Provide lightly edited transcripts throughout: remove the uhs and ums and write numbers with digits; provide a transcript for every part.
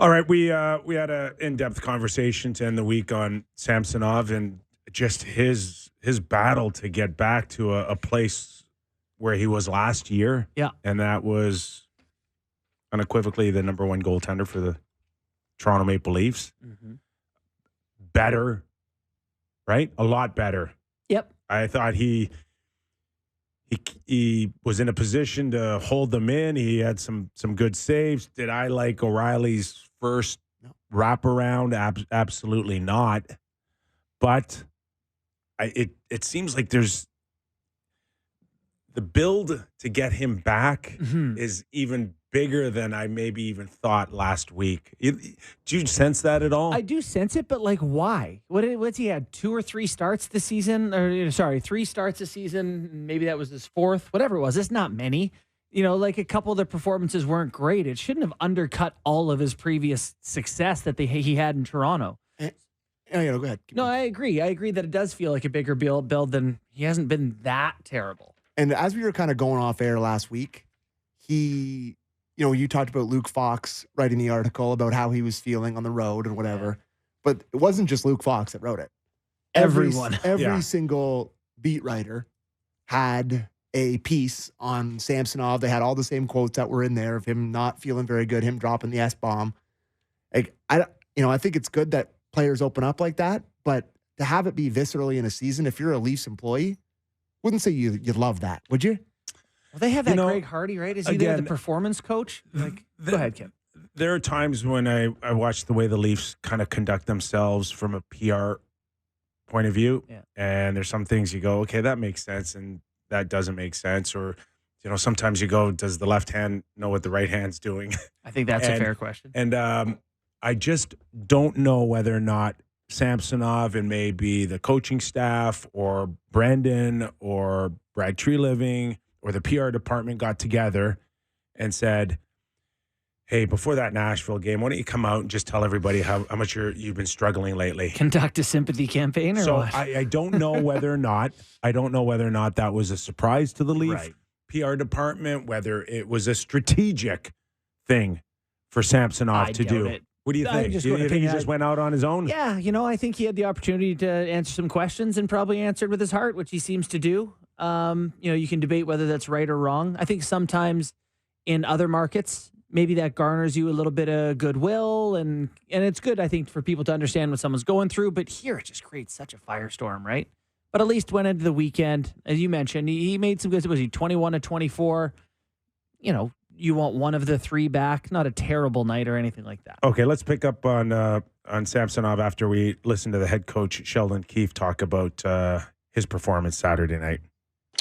All right, we had an in-depth conversation to end the week on Samsonov and just his battle to get back to a place where he was last year. Yeah. And that was unequivocally the number one goaltender for the Toronto Maple Leafs. Mm-hmm. Better, right? A lot better. Yep. I thought he was in a position to hold them in. He had some good saves. Did I like O'Reilly's first wraparound? Absolutely not. But it seems like there's the build to get him back is even bigger than I maybe even thought last week. Do you sense that at all? I do sense it, but like, why? What's he had 2 or 3 starts this season? Or sorry, 3 starts this season. Maybe that was his 4th. Whatever it was, it's not many. Like a couple of the performances weren't great. It shouldn't have undercut all of his previous success that he had in Toronto. Go ahead. No, I agree. I agree that it does feel like a bigger build than he hasn't been that terrible. And as we were kind of going off air last week, you talked about Luke Fox writing the article about how he was feeling on the road and whatever. Yeah. But it wasn't just Luke Fox that wrote it. Everyone. Every single beat writer had a piece on Samsonov. They had all the same quotes that were in there of him not feeling very good, him dropping the S-bomb. Like, I think it's good that players open up like that, but to have it be this early in a season, if you're a Leafs employee, wouldn't say you'd love that, would you? Well, they have that Greg Hardy, right? Is he there, the performance coach? Go ahead, Kim. There are times when I watch the way the Leafs kind of conduct themselves from a PR point of view, and there's some things you go, okay, that makes sense, and that doesn't make sense. Or, sometimes you go, does the left hand know what the right hand's doing? I think that's a fair question. And I just don't know whether or not Samsonov and maybe the coaching staff or Brendan or Brad Treliving or the PR department got together and said, hey, before that Nashville game, why don't you come out and just tell everybody how much you've been struggling lately? Conduct a sympathy campaign or what? I don't know whether or not that was a surprise to the Leaf PR department, whether it was a strategic thing for Samsonov to do. What do you think? Do you think he just went out on his own? Yeah, I think he had the opportunity to answer some questions and probably answered with his heart, which he seems to do. You can debate whether that's right or wrong. I think sometimes in other markets, maybe that garners you a little bit of goodwill, and it's good, I think, for people to understand what someone's going through. But here, it just creates such a firestorm, right? But at least went into the weekend, as you mentioned, he made some good. Was he 21-24? You want one of the 3 back. Not a terrible night or anything like that. Okay, let's pick up on Samsonov after we listen to the head coach Sheldon Keefe talk about his performance Saturday night.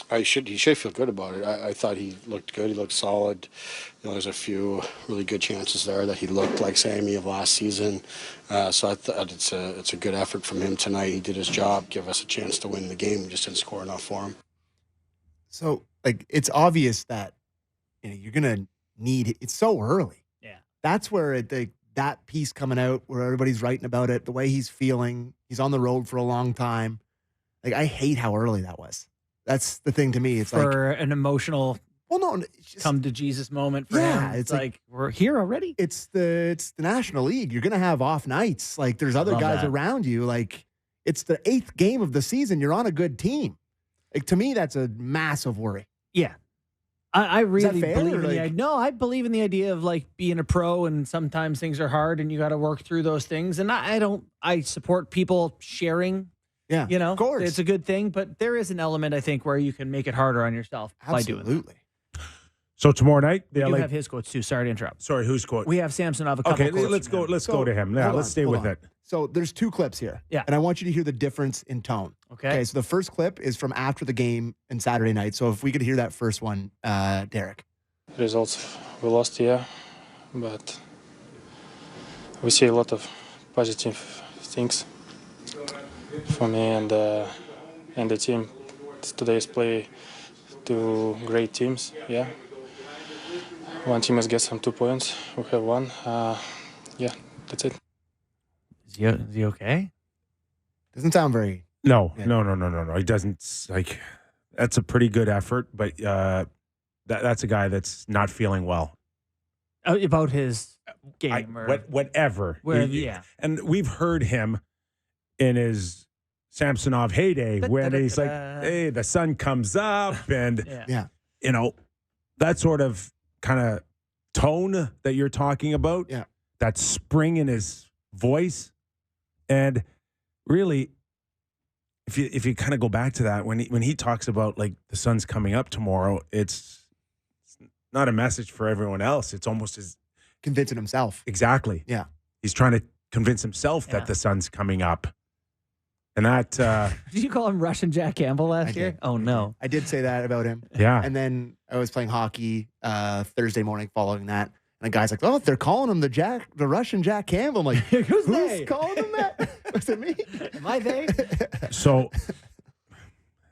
He should feel good about it. I thought he looked good. He looked solid. There's a few really good chances there that he looked like Sammy of last season. So I thought it's a good effort from him tonight. He did his job, give us a chance to win the game. We just didn't score enough for him. So, it's obvious that you're going to need it. It's so early. Yeah. That's where that piece coming out where everybody's writing about it, the way he's feeling. He's on the road for a long time. I hate how early that was. That's the thing to me. It's for an emotional it's just, come to Jesus moment for him. It's like we're here already. It's the National League. You're going to have off nights. There's other guys around you. It's the 8th game of the season. You're on a good team. To me, that's a massive worry. Yeah. I really believe I believe in the idea of being a pro, and sometimes things are hard and you got to work through those things. And I support people sharing. Yeah, of course. It's a good thing, but there is an element, I think, where you can make it harder on yourself by doing that. So tomorrow night, we do have his quotes too. Sorry to interrupt. Sorry, whose quote? We have Samsonov. A couple quotes. Let's go to him. Yeah, let's stay with it. So there's 2 clips here. Yeah. And I want you to hear the difference in tone. Okay. So the first clip is from after the game on Saturday night. So if we could hear that first one, Derek. Results, we lost, but we see a lot of positive things for me and the team. Today's play 2 great teams. One team has got some 2 points. We have 1. That's it. Is he okay? Doesn't sound very. No. He doesn't. That's a pretty good effort, but that's a guy that's not feeling well. About his game or whatever. yeah. And we've heard him in his Samsonov heyday when he's like, hey, the sun comes up and, you know, that sort of kind of tone that you're talking about, that spring in his voice. And really, if you kind of go back to that, when he talks about like the sun's coming up tomorrow, it's not a message for everyone else. It's almost as convincing himself. Exactly. Yeah. He's trying to convince himself that the sun's coming up. And that did you call him Russian Jack Campbell last year? Oh no. I did say that about him. Yeah. And then I was playing hockey Thursday morning following that. And the guy's like, oh, they're calling him the Russian Jack Campbell. I'm like, who's calling him that? Was it me? Am I they? So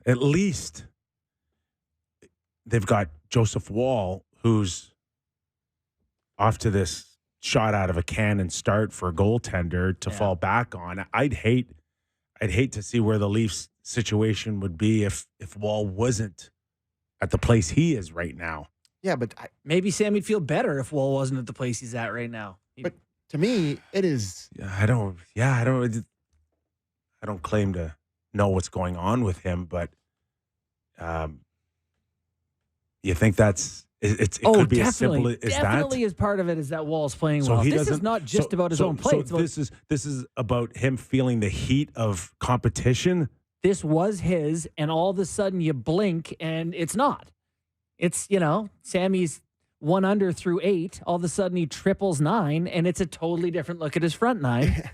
at least they've got Joseph Woll, who's off to this shot out of a cannon start for a goaltender to fall back on. I'd hate to see where the Leafs situation would be if Woll wasn't at the place he is right now. Yeah, but maybe Sammy'd feel better if Woll wasn't at the place he's at right now. But to me, it is. I don't claim to know what's going on with him, but you think it could be as simple as that? Definitely as part of it is that Woll's playing so well. This is not just about his own play. So this is about him feeling the heat of competition. This was his, and all of a sudden you blink and it's not. It's, Sammy's 1 under through 8. All of a sudden he triples 9, and it's a totally different look at his front 9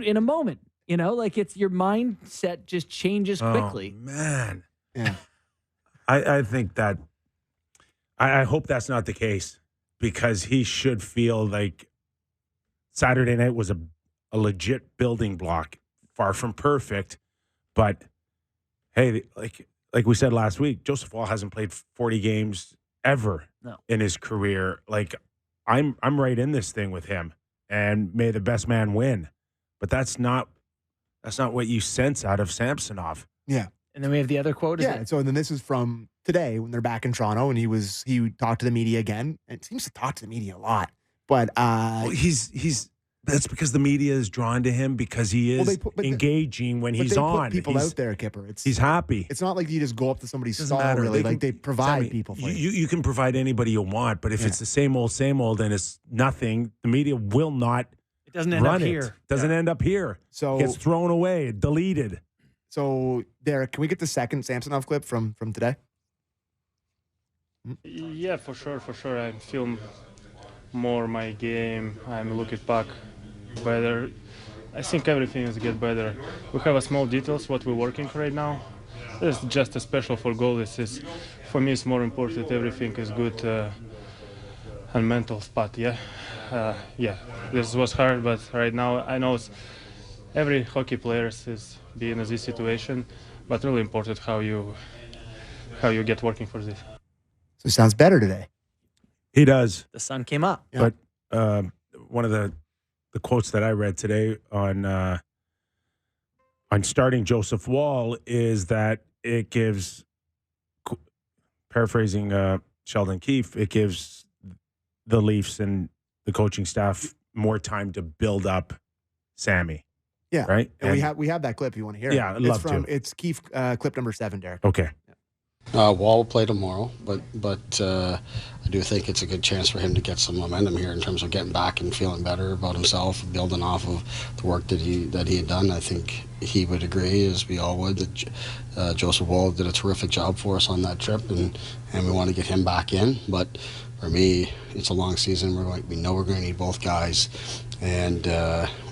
in a moment. Like it's your mindset just changes quickly. Oh, man. Yeah. I think that I hope that's not the case, because he should feel like Saturday night was a legit building block, far from perfect. But hey, like we said last week, Joseph Woll hasn't played 40 games ever in his career. Like I'm right in this thing with him, and may the best man win. But that's not what you sense out of Samsonov. Yeah. And then we have the other quote. So then this is from today when they're back in Toronto, and he talked to the media again. And it seems to talk to the media a lot. But that's because the media is drawn to him because he is engaging when he's on. Put people out there, Kyper. He's happy. It's not like you just go up to somebody's stall, matter. really. They provide people for you. You can provide anybody you want, but if it's the same old, and it's nothing, the media will not. It doesn't end up here. Doesn't end up here. So it gets thrown away, deleted. So, Derek, can we get the second Samsonov clip from today? Yeah, for sure. I feel more my game. I'm looking back better. I think everything is get better. We have a small details what we're working right now. It's just a special for goalies. For me, it's more important. Everything is good and mental spot. This was hard, but right now I know every hockey player is being in this situation, but really important how you get working for this. So it sounds better today. He does. The sun came up. But one of the quotes that I read today on starting Joseph Woll is that it gives, paraphrasing Sheldon Keefe, it gives the Leafs and the coaching staff more time to build up Sammy. Yeah. Right? And we have that clip if you want to hear it. Yeah, I'd love to. It's Keefe clip number 7, Derek. Okay. Woll will play tomorrow, but I do think it's a good chance for him to get some momentum here in terms of getting back and feeling better about himself, building off of the work that he had done. I think he would agree, as we all would, that Joseph Woll did a terrific job for us on that trip, and we want to get him back in. But for me, it's a long season. We know we're going to need both guys, and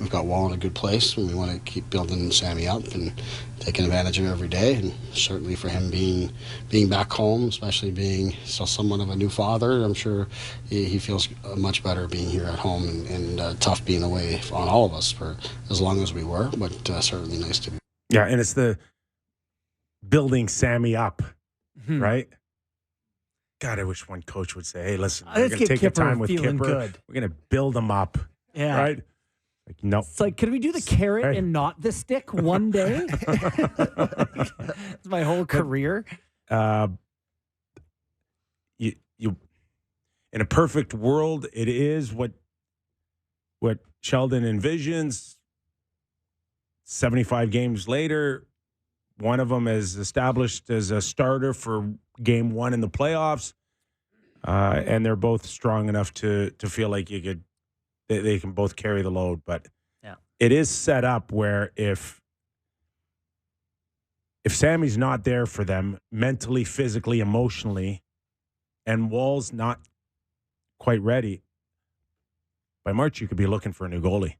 we've got Woll in a good place, and we want to keep building Sammy up and taking advantage of every day. And certainly for him being back home, especially being still somewhat of a new father, I'm sure he feels much better being here at home, and tough being away on all of us for as long as we were, but certainly nice to be. Yeah, and it's the building Sammy up, right? God, I wish one coach would say, hey, listen, we're going to take the time with Kyper. Good. We're going to build him up. Yeah. Right? Like, no. It's like, could we do the carrot and not the stick one day? It's my whole career. You in a perfect world, it is what Sheldon envisions. 75 games later, one of them is established as a starter for game one in the playoffs, and they're both strong enough to feel like they can both carry the load. But it is set up where if Sammy's not there for them mentally, physically, emotionally, and Woll's not quite ready, by March you could be looking for a new goalie.